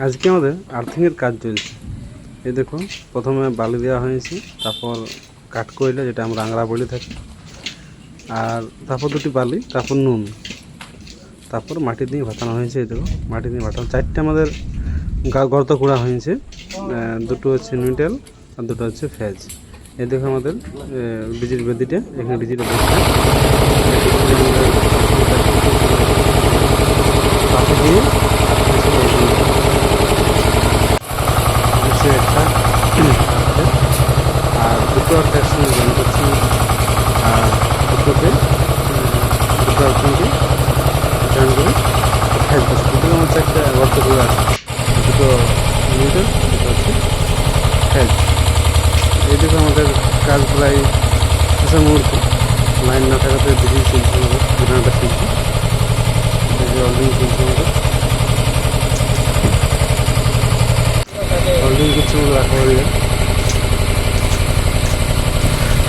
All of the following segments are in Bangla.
আজকে আমাদের আর্থিংয়ের কাজ চলছে। এই দেখুন, প্রথমে বালি দেওয়া হয়েছে, তারপর কাঠকয়লা যেটা আমরা আংরা বলে থাকি, আর তারপর দুটি বালি, তারপর নুন, তারপর মাটি দিয়ে ভাতানো হয়েছে। এই দেখো, মাটি দিয়ে ভাতানো চারটে আমাদের গর্ত করা হয়েছে। দুটো হচ্ছে নিউট্রাল আর দুটো হচ্ছে ফেজ। এই দেখো আমাদের ডিজির বেদিটা, এখানে ডিজিটা বসছে পাশে দিয়ে একটা আর দুটো একটা একসঙ্গে জয়েন করছি, আর দুটোকে দুটো একসঙ্গে জয়েন করে ফেজ বসে। দুটো আমার চারটে গর্ত করে আছে, দুটো নিউট্রাল, দুটো হচ্ছে ফেজ। এই দেখো আমাদের কাজ প্রায় শেষের মুহূর্তে। লাইন না থাকাতে দিদি চলছে আমাদের, বিধানটা চলছে, ওয়েল্ডিং চলছে আমাদের, ওয়েল্ডিং করছে আমাদের রাখাবাড়িরা।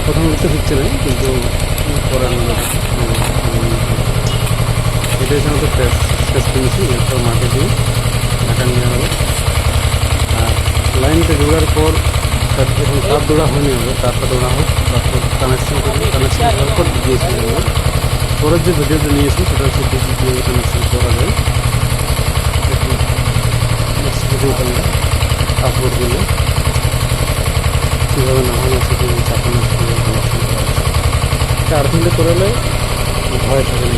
প্রথম করতে হচ্ছে না, কিন্তু পরে আমাদের এটা হচ্ছে আমাদের শেষ ফিনিশিং। এরপর মাটি দিয়ে ঢাকা নেওয়া হবে। আর লাইনটা জোড়ার পর যখন তার দৌড়া হয়নি হবে, তারটা দৌড়া হোক, তারপর কানেকশন করবে। কানেকশন করার পর দিয়েছি আমরা পরের যে ভিডিওটা নিয়েছি সেটা হচ্ছে ডিজি দিয়ে কানেকশন করা যায়। নেক্সট ভিডিওতে আমরা আপলোড করলে কীভাবে নামানো আছে, কীভাবে চাপানো আছে, কীভাবে কানেকশন করা আছে। আর্থিংটা করালে ভয় থাকে না,